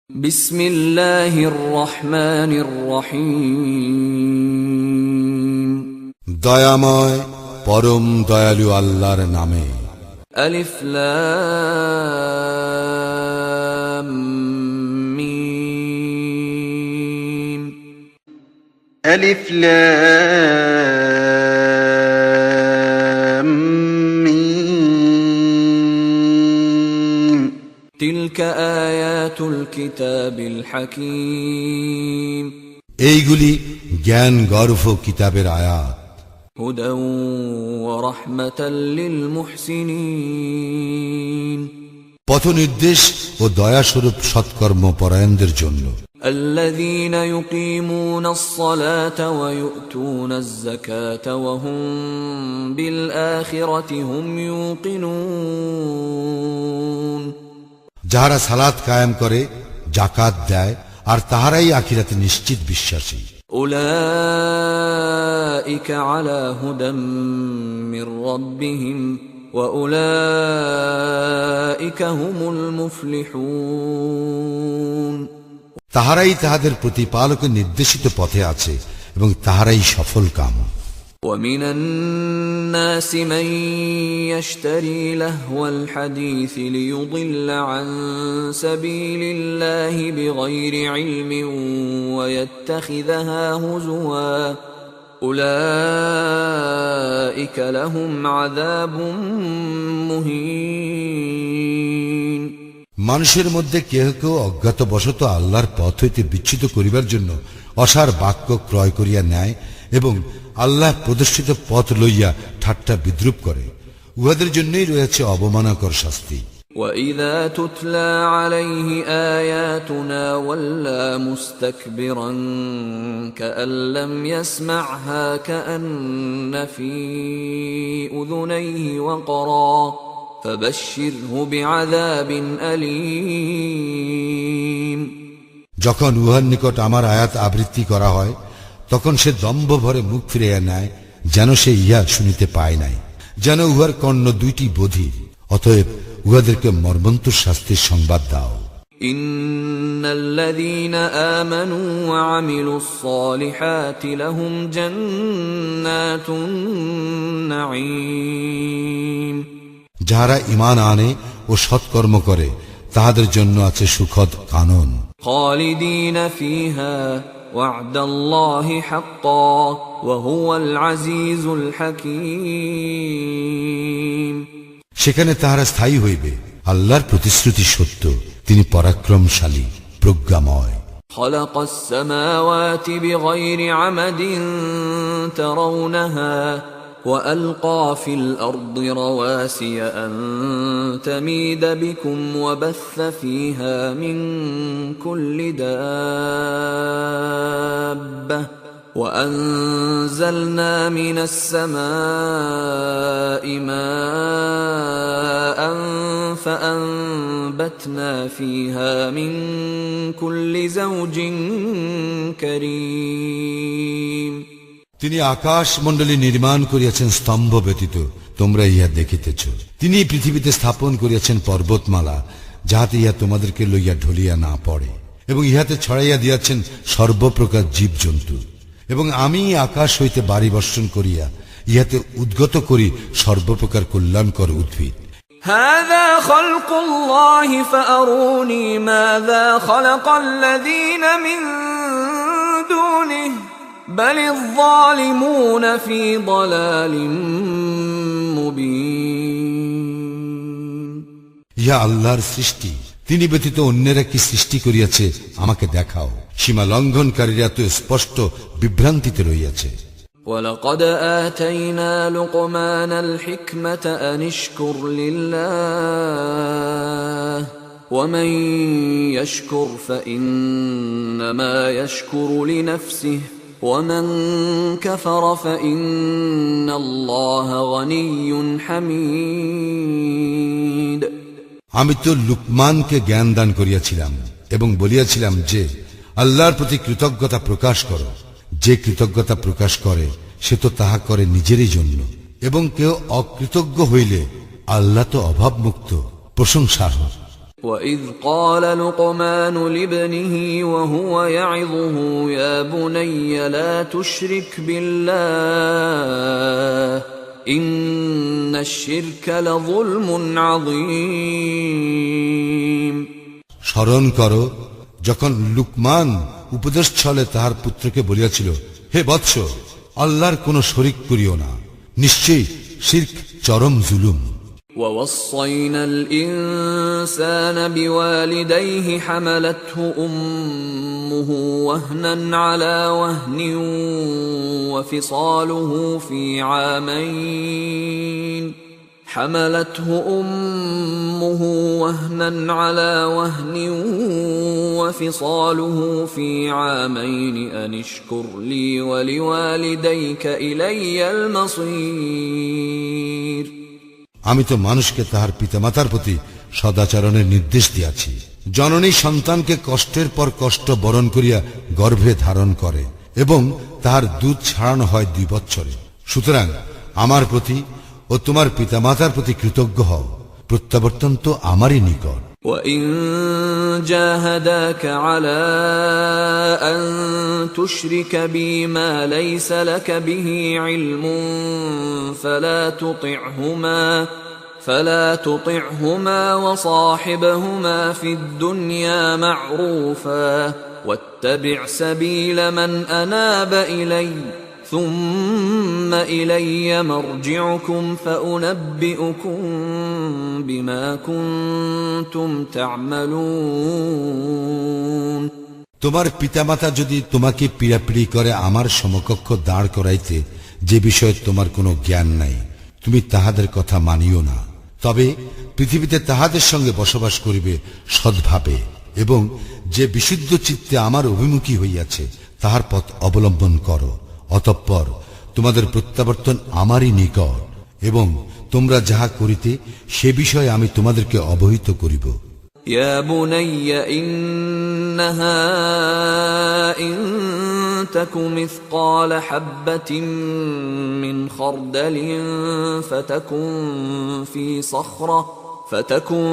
বিসমিল্লাহির রহমানির রহিম। দয়াময় পরম দয়ালু আল্লাহর নামে। আলিফ লাম মিম। আলিফ লাম মিম। তিলকা আয়াতুল কিতাবিল হাকীম। এইগুলি জ্ঞান গর্ভ কিতাবের আয়াত। হুদাও ওয়া রাহমাতাল লিল মুহসিনিন। পথ নির্দেশ ও দয়াস্বরূপ সৎকর্ম পরায়ণদের জন্য। الذين يقيمون الصلاة ويؤتون الزكاة وهم بالآخرة هم يوقنون। যাহারা সালাত কায়েম করে, যাকাত দেয়, আর তাহারাই আখিরাতে নিশ্চিত বিশ্বাসী। أولئك على هدى من ربهم وأولئك هم المفلحون। তাহারাই তাহাদের প্রতিপালকের নির্দেশিত পথে আছে এবং তাহারাই সফল কাম। ومن الناس من يشتري لهو الحديث ليضل عن سبيل الله بغير علم ويتخذها هزوا أولئك لهم عذاب مهين। মানুষের মধ্যে কেহ কেউ অজ্ঞাতবশত আল্লাহর পথ হইতে বিচ্যুত করিবার জন্য অসার বাক্য ক্রয় করিয়া নেয় এবং আল্লাহ প্রদর্শিত পথ লইয়া ঠাট্টা বিদ্রুপ করে, উহাদের জন্যই রয়েছে অবমাননাকর শাস্তি। وَإِذَا تُتْلَى عَلَيْهِ آيَاتُنَا وَلَّى مُسْتَكْبِرًا كَأَن لَّمْ يَسْمَعْهَا كَأَنَّ فِي أُذُنَيْهِ وَقْرًا فَبَشِّرْهُ بِعَذَابٍ أَلِيمٍ। যখন উহার নিকট আমার আয়াত আবৃত্তি করা হয়, তখন সে দম্ভ ভরে মুখ ফিরাইয়া নেয়, যেন সে ইহা শুনিতে পায় নাই, যেন উহার কর্ণ দুইটি বধির। অতএব উহাদেরকে মর্মন্তুর শাস্তির সংবাদ দাও। ইন্নাল্লাযীনা আমানু ওয়া আমিলুস সালিহাতি লাহুম জান্নাতুন নাঈম। যাহারা ঈমান আনে ও সৎকর্ম করে, তাহাদের জন্য আছে সুখদ কানন। খালিদিনা ফিহা ওয়া'দাল্লাহি হাক্কান ওয়া হুয়াল আজিজুল হাকীম। সেখানে তাহারা স্থায়ী হইবে, আল্লাহর প্রতিশ্রুতি সত্য, তিনি পরাক্রমশালী, প্রজ্ঞাময়। খালাকাস সামাওয়াতি বিগাইরি আমাদিন তারাউনাহা وألقى في الأرض رواسي أن تميد بكم وبث فيها من كل دابة وأنزلنا من السماء ماء فأنبتنا فيها من كل زوج كريم। তিনি আকাশ মণ্ডলী নির্মাণ করিয়াছেন স্তম্ভ ব্যতীত, তোমরা ইহা দেখিতেছ। তিনি পৃথিবীতে স্থাপন করিয়াছেন পর্বতমালা, যাহাতে ইহা তোমাদেরকে লইয়া ঢলিয়া না পড়ে, এবং ইহাতে ছড়াইয়া দিয়াছেন সর্বপ্রকার জীবজন্তু। এবং আমি আকাশ হইতে বাড়ি বর্ষণ করিয়া ইহাতে উদ্গত করি সর্বপ্রকার কল্যাণকর উদ্ভিদ। هذا خلق الله فأروني ماذا خلق الذين من دونه بل الظالمون في ضلال مبين। ইহা আল্লাহর সৃষ্টি, তিনি ব্যতীত অন্যেরা কি সৃষ্টি করিয়াছে আমাকে দেখাও। সীমা লঙ্ঘনকারীরা তো স্পষ্ট বিভ্রান্তিতে রইয়াছে। ولقد آتينا لقمان الحكمة أن اشكر لله ومن يشكر فإنما يشكر لنفسه ومن كفر فإن الله غني حميد। আমি তো লুকমানকে জ্ঞান দান করিয়াছিলাম এবং বলিয়াছিলাম যে আল্লাহর প্রতি কৃতজ্ঞতা প্রকাশ করো। যে কৃতজ্ঞতা প্রকাশ করে সে তো তাহা করে নিজেরই জন্য, এবং কেউ অকৃতজ্ঞ হইলে আল্লাহ তো অভাবমুক্ত, প্রশংসার্হ। وَإِذْ قَالَ لُقْمَانُ لِابْنِهِ وَهُوَ يَعِظُهُ يَا بُنَيَّ لَا تُشْرِكْ بِاللَّهِ إِنَّ الشِّرْكَ لَظُلْمٌ عَظِيمٌ। স্মরণ করো যখন লুকমান উপদেশ ছলে তাহার পুত্রকে বলিয়াছিল, হে বৎস, আল্লাহর কোন শরীক করিও না, নিশ্চয়ই শিরক চরম জুলুম। وَوَصَّيْنَا الْإِنسَانَ بِوَالِدَيْهِ حَمَلَتْهُ أُمُّهُ وَهْنًا عَلَى وَهْنٍ وَفِصَالُهُ فِي عَامَيْنِ حملته أمه وهنا على وهن وفصاله في عامين أن اشكر لي ولوالديك إلي المصير। আমি তো মানুষকে তাহার পিতামাতার প্রতি সদাচরণের নির্দেশ দিয়াছি। জননী সন্তানকে কষ্টের পর কষ্ট বরণ করিয়া গর্ভে ধারণ করে এবং তাহার দুধ ছাড়ানো হয় 2 বৎসরে। সুতরাং আমার প্রতি ও তোমার পিতামাতার প্রতি কৃতজ্ঞ হও, প্রত্যাবর্তন তো আমারই নিকট। وَإِن جَاهَدَاكَ عَلَى أَن تُشْرِكَ بِي مَا لَيْسَ لَكَ بِهِ عِلْمٌ فَلَا تُطِعْهُمَا وَصَاحِبْهُمَا فِي الدُّنْيَا مَعْرُوفًا وَاتَّبِعْ سَبِيلَ مَنْ أَنَابَ إِلَيَّ ثُمَّ إِلَيَّ مَرْجِعُكُمْ فَأُنَبِّئُكُم بِمَا كُنتُمْ تَعْمَلُونَ। তোমার পিতামাতা যদি তোমাকে পীড়াপিড়ি করে আমার সমকক্ষ দাঁড় করাইতে যে বিষয়ে তোমার কোনো জ্ঞান নাই, তুমি তাহাদের কথা মানিও না, তবে পৃথিবীতে তাহাদের সঙ্গে বসবাস করিবে সদ্ভাবে এবং যে বিশুদ্ধ চিত্তে আমার অভিমুখী হইয়াছে তাহার পথ অবলম্বন করো। অতঃপর তোমাদের প্রত্যাবর্তন আমারই নিকট এবং তোমরা যাহা করিতে সে বিষয়ে আমি তোমাদেরকে অবহিত করিব। يا بني إنها إن تك مثقال حبة من خردل فتكن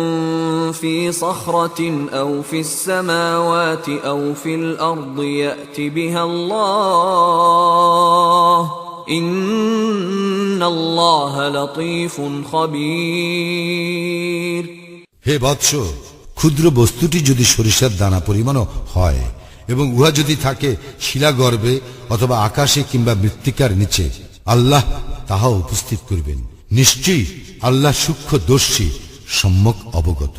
في صخرة أو في السماوات أو في الأرض يأت بها الله إن الله لطيف خبير। হে বৎস, ক্ষুদ্র বস্তুটি যদি সরিষার দানা পরিমাণও হয় এবং উহা যদি থাকে শিলাগর্ভে অথবা আকাশে কিংবা মৃত্তিকার নিচে, আল্লাহ তাহা উপস্থিত করবেন। নিশ্চয়ই আল্লাহ সূক্ষ্মদর্শী, সম্যক অবগত।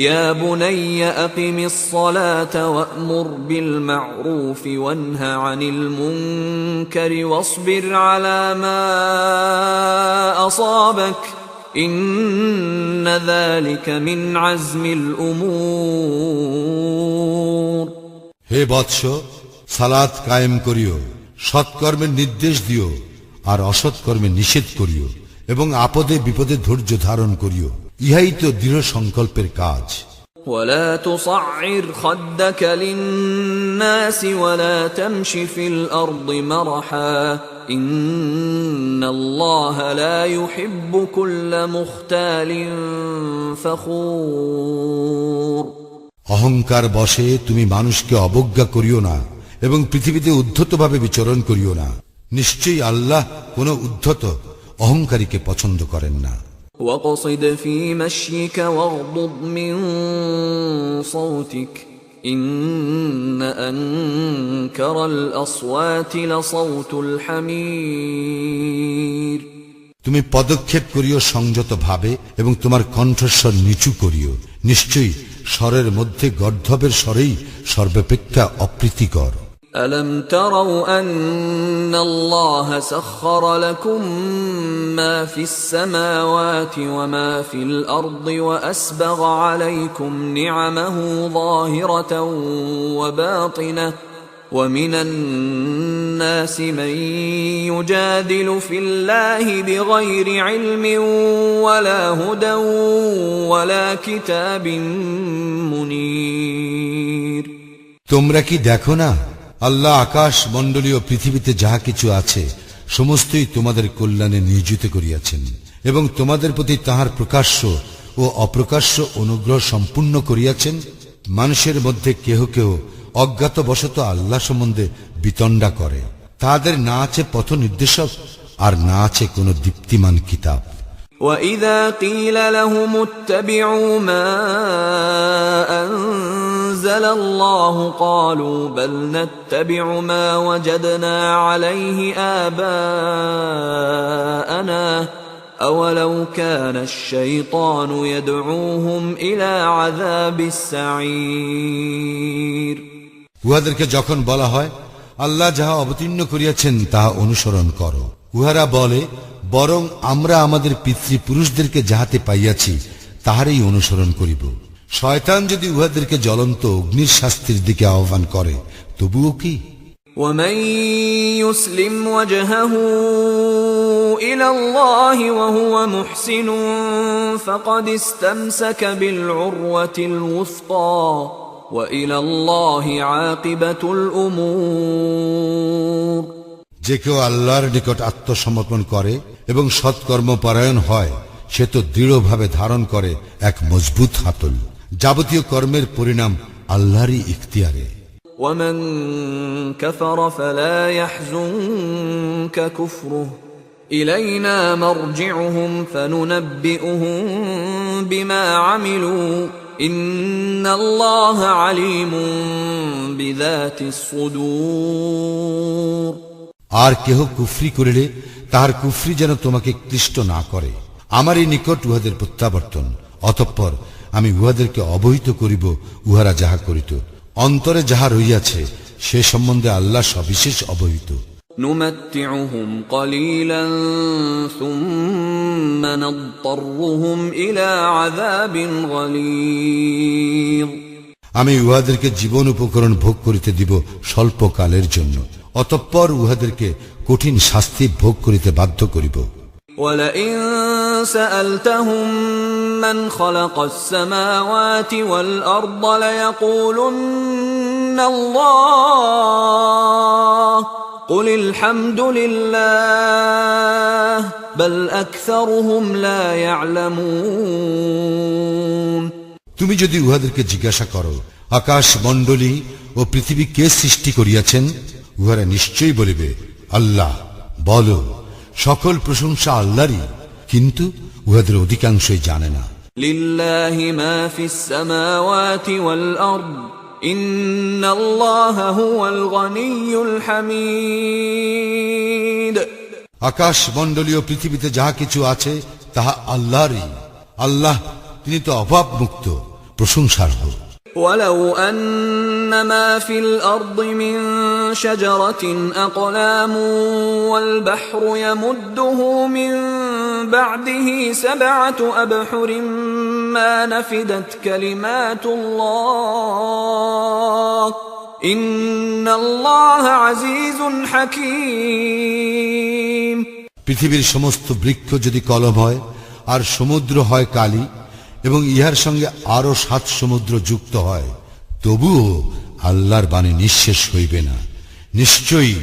يا بني أقم الصلاة وأمر بالمعروف وانه عن المنكر واصبر على ما أصابك إن ذلك من عزم الأمور। হে বৎস, সালাত কায়েম করিও, সৎকর্মের নির্দেশ দিও আর অসৎকর্মের নিষেধ করিও এবং আপদে বিপদে ধৈর্য ধারণ করিও, ইহাই তো দৃঢ় সংকল্পের কাজ। ولا تصعر خدك للناس ولا تمش في الأرض مرحا إن الله لا يحب كل مختال فخور। অহংকার বশে তুমি মানুষকে অবজ্ঞা করিও না এবং পৃথিবীতে উদ্ধতভাবে বিচরণ করিও না। নিশ্চয়ই আল্লাহ কোন উদ্ধত অহংকারীকে পছন্দ করেন না। واقصد في مشيك واغضض من صوتك إن أنكر الأصوات لصوت الحمير। তুমি পদক্ষেপ করিও সংযত ভাবে এবং তোমার কণ্ঠস্বর নিচু করিও, নিশ্চয়ই স্বরের মধ্যে গর্ধবের স্বরেই সর্বাপেক্ষা অপ্রীতিকর। ألم تروا أن الله سخر لكم ما في السماوات وما في الأرض وأسبغ عليكم نعمه ظاهرة وباطنة ومن الناس من يجادل في الله بغير علم ولا هدى ولا كتاب منير। তোমরা কি দেখো না, আল্লাহ আকাশ মণ্ডলীয় পৃথিবীতে যাহা কিছু আছে সমস্তই তোমাদের কল্যাণে নিয়োজিত করিয়াছেন এবং তোমাদের প্রতি তাহার প্রকাশ্য ও অপ্রকাশ্য অনুগ্রহ সম্পূর্ণ করিয়াছেন। মানুষের মধ্যে কেহ কেহ অজ্ঞাতবশত আল্লাহ সম্বন্ধে বিতণ্ডা করে। তাদের না আছে পথ নির্দেশক, আর না আছে কোন দীপ্তিমান কিতাব। وَإِذَا قِيلَ لَهُمُ اتَّبِعُوا مَا أَنزَلَ اللَّهُ قَالُوا بَلْ نَتَّبِعُ مَا وَجَدْنَا عَلَيْهِ آبَاءَنَا أَوَلَوْ كَانَ الشَّيْطَانُ يَدْعُوهُمْ إِلَى عَذَابِ السَّعِيرِ। উহাদেরকে যখন বলা হয় আল্লাহ যাহা অবতীর্ণ করিয়াছেন তাহা অনুসরণ করো, উহারা বলে বরং আমরা আমাদের পিতৃপুরুষদেরকে যাহাতে পাইয়াছি তাহারই অনুসরণ করিব। শয়তান যদি উহাদেরকে জ্বলন্ত অগ্নির শাস্তির দিকে আহ্বান করে তবুও কি? وَمَن يُسْلِمْ وَجْهَهُ إِلَى اللَّهِ وَهُوَ مُحْسِنٌ فَقَدِ اسْتَمْسَكَ بِالْعُرْوَةِ الْوُثْقَى وَإِلَى اللَّهِ عَاقِبَةُ الْأُمُورِ। যে কেউ আল্লাহর নিকট আত্মসমর্পণ করে এবং সৎকর্ম পরায়ণ হয়, সে তো দৃঢ়ভাবে ধারণ করে এক মজবুত হাতল। যাবতীয় কর্মের পরিণাম আল্লাহরই ইখতিয়ারে। وَمَن كَفَرَ فَلَا يَحْزُنكَ كُفْرُهُ إِلَيْنَا مَرْجِعُهُمْ فَنُنَبِّئُهُم بِمَا عَمِلُوا إِنَّ اللَّهَ عَلِيمٌ بِذَاتِ الصُّدُورِ। আর কেহ কুফরি করিলে তাহার কুফরি যেন তোমাকে ক্লিষ্ট না করে। আমারই নিকট উহাদের প্রত্যাবর্তন, অতঃপর আমি উহাদেরকে অবহিত করিব উহারা যাহা করিত। অন্তরে যাহা রইয়াছে সে সম্বন্ধে আল্লাহ সবিশেষ অবহিত। نُمَتِّعُهُمْ قَلِيلًا ثُمَّ نَضْطَرُّهُمْ إِلَى عَذَابٍ غَلِيظٍ। আমি উহাদেরকে জীবন উপকরণ ভোগ করিতে দিব স্বল্পকালের জন্য, অতঃপর উহাদেরকে কঠিন শাস্তি ভোগ করিতে বাধ্য করিব। وَلَئِن سَأَلْتَهُم مَّنْ خَلَقَ السَّمَاوَاتِ وَالْأَرْضَ لَيَقُولُنَّ اللَّهُ قُلِ الْحَمْدُ لِلَّهِ بَلْ أَكْثَرُهُمْ لَا يَعْلَمُونَ। তুমি যদি উহাদেরকে জিজ্ঞাসা করো আকাশ মণ্ডলী ও পৃথিবী কে সৃষ্টি করিয়াছেন, উহারা নিশ্চয়ই বলিবে আল্লাহ। বলো, সকল প্রশংসা আল্লাহরই, কিন্তু উহাদের অধিকাংশই জানে না। লিল্লাহি মা ফিস সামাওয়াতি ওয়াল আরদ ইন্নাল্লাহা হুয়াল গনিয়্যুল হামিদ। আকাশ মণ্ডলী ও পৃথিবীতে যাহা কিছু আছে তাহা আল্লাহরই। আল্লাহ, তিনি তো অভাব মুক্ত, প্রশংসার্হ। ولو أن ما في الأرض من شجرة أقلام والبحر يمده من بعده 7 أبحر ما نفدت كلمات الله إن الله عزيز حكيم। পৃথিবীর সমস্ত বৃক্ষ যদি কলম হয় আর সমুদ্র হয় কালি এবং ইহার সঙ্গে আরো 7 সমুদ্র যুক্ত হয়, তবুও আল্লাহর বাণী নিঃশেষ হইবে না। নিশ্চয়ই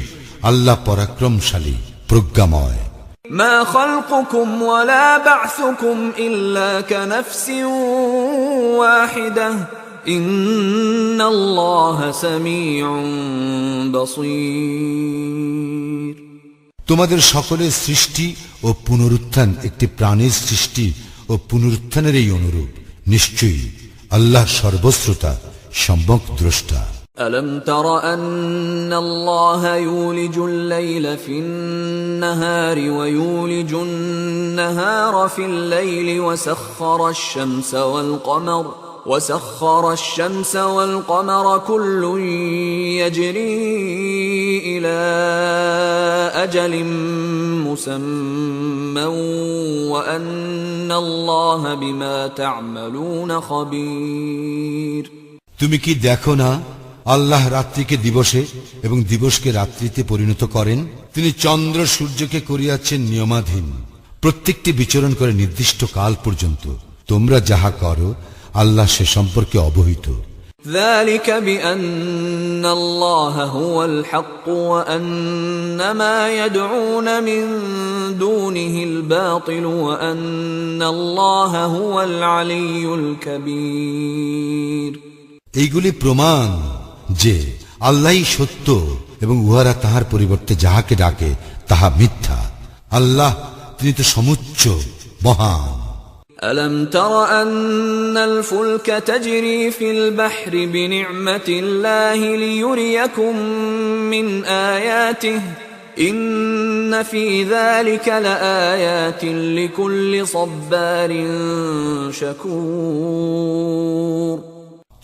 আল্লাহ পরাক্রমশালী, প্রজ্ঞাময়। মা খালকুকুম ওয়ালা বা'সুকুম ইল্লা কানাফসিন ওয়াহিদাহ ইন্নাল্লাহা সামিউন বাসীর। তোমাদের সকলের সৃষ্টি ও পুনরুত্থান একটি প্রাণীর সৃষ্টি ও পুনরুত্থানের এই অনুরূপ। নিশ্চয়ই আল্লাহ সর্বশ্রোতা, সম্যক দ্রষ্টা। ألم تر أن الله يولج الليل في النهار ويولج النهار في الليل وسخر الشمس والقمر كل يجري إلى أجل مسمى وأن الله بما تعملون خبير। তুমি কি দেখো না, আল্লাহ রাত্রিকে দিবসে এবং দিবসকে রাত্রিতে পরিণত করেন। তিনি চন্দ্র সূর্যকে করিয়াছেন নিয়মাধীন, প্রত্যেকটি বিচরণ করে নির্দিষ্ট কাল পর্যন্ত। তোমরা যাহা করো আল্লাহ সে সম্পর্কে অবহিত। ذلك بأن الله هو الحق وأن ما يدعون من دونه الباطل وأن الله هو العلي الكبير। এইগুলি প্রমাণ যে আল্লাহই সত্য এবং উহারা তাহার পরিবর্তে যাহাকে ডাকে তাহা মিথ্যা। আল্লাহ তিনি তো সমুচ্চ মহান। ألم تر أن الفلك تجري في البحر بنعمة الله ليريكم من آياته إن في ذلك لآيات لكل صبار شكور।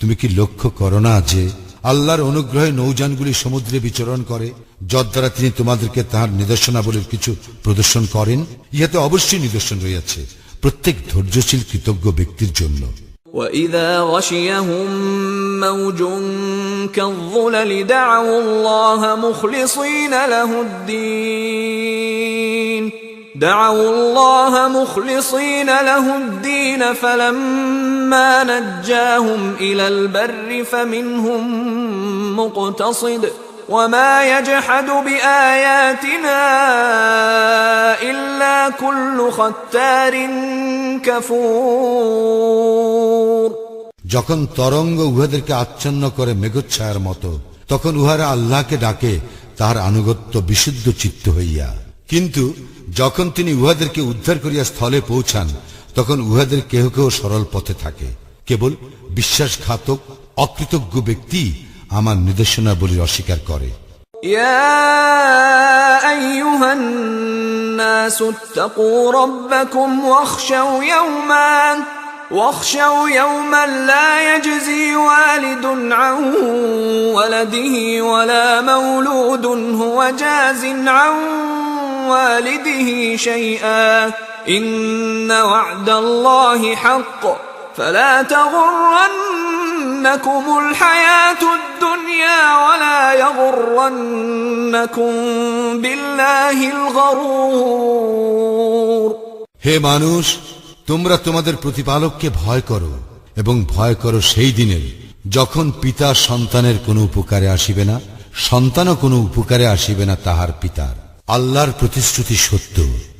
তুমি কি লক্ষ্য করো না যে আল্লাহর অনুগ্রহে নৌযানগুলি সমুদ্রে বিচরণ করে, যদ্বারা তিনি তোমাদেরকে তাহার নিদর্শনাবলীর কিছু প্রদর্শন করেন? ইহাতে অবশ্যই নিদর্শন রয়েছে প্রত্যেক ধৈর্যশীল কৃতজ্ঞ ব্যক্তির জন্য। وَإِذَا غَشِيَهُم مَّوْجٌ كَالظُّلَلِ دَعَوُا اللَّهَ مُخْلِصِينَ لَهُ الدِّينَ فَلَمَّا نَجَّاهُمْ إِلَى الْبَرِّ فَمِنْهُم مُّقْتَصِدٌ وَمَا يَجْحَدُ بِآيَاتِنَا إِلَّا كُلُّ خَتَّارٍ كَفُورٍ। যখন তরঙ্গ উহাদেরকে আচ্ছন্ন করে মেঘচ্ছায়ার মতো, তখন উহারা আল্লাহকে ডাকে তাহার আনুগত্য বিশুদ্ধ চিত্ত হইয়া। কিন্তু যখন তিনি উহাদেরকে উদ্ধার করিয়া স্থলে পৌঁছান, তখন উহাদের কেহ কেহ সরল পথে থাকে। কেবল বিশ্বাসঘাতক অকৃতজ্ঞ ব্যক্তি আমার নির্দেশনাবলী অস্বীকার করে। يا أيها الناس اتقوا ربكم واخشوا يوما لا يجزي والد عن ولده ولا مولود هو جاز عن والده شيئا إن وعد الله حق فلا تغرنكم الحياة الدنيا ولا يغرنكم بالله الغرور। হে মানুষ, তোমরা তোমাদের প্রতিপালককে ভয় করো এবং ভয় করো সেই দিনের যখন পিতা সন্তানের কোনো উপকারে আসিবে না, সন্তানও কোনো উপকারে আসিবে না তাহার পিতার। আল্লাহর প্রতিশ্রুতি সত্য,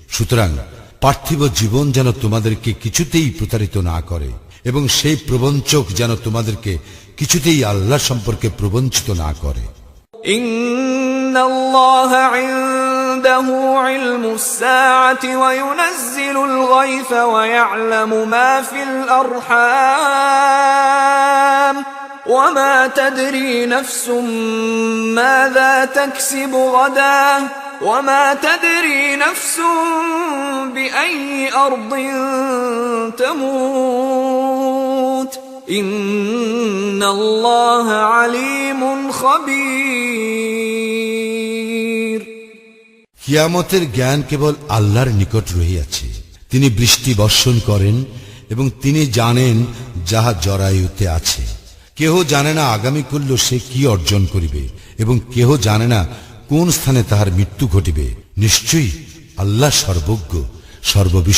সুতরাং পার্থিব জীবন যেন তোমাদেরকে কিছুতেই প্রতারিত না করে এবং সেই প্রবঞ্চক যেন তোমাদেরকে কিছুতেই আল্লাহ সম্পর্কে প্রবঞ্চিত না করে। ইন্নাল্লাহা ইনদাহু ইলমুস সাআতি ওয়া ইউনাজ্জিলুল গায়থা ওয়া ইয়া'লামু মা ফিল আরহাম ওয়া মা তাদরি নাফসুম মাযা তাকসিবু গাদা ওয়া মা তাদরি নাফসুম বিআইয়ি আরদিন তামুত ইন্নাল্লাহা আলীমুন খাবীর। কিয়ামতের জ্ঞান কেবল আল্লাহর নিকট রহিয়াছে। তিনি বৃষ্টি বর্ষণ করেন এবং তিনি জানেন যাহা জরায়ুতে আছে। কেহ জানে না আগামীকাল সে কি অর্জন করিবে এবং কেহ জানে না কোন স্থানে তাহার মৃত্যু ঘটিবে। নিশ্চয়ই আল্লাহ সর্বজ্ঞ, সর্ববিষয়ে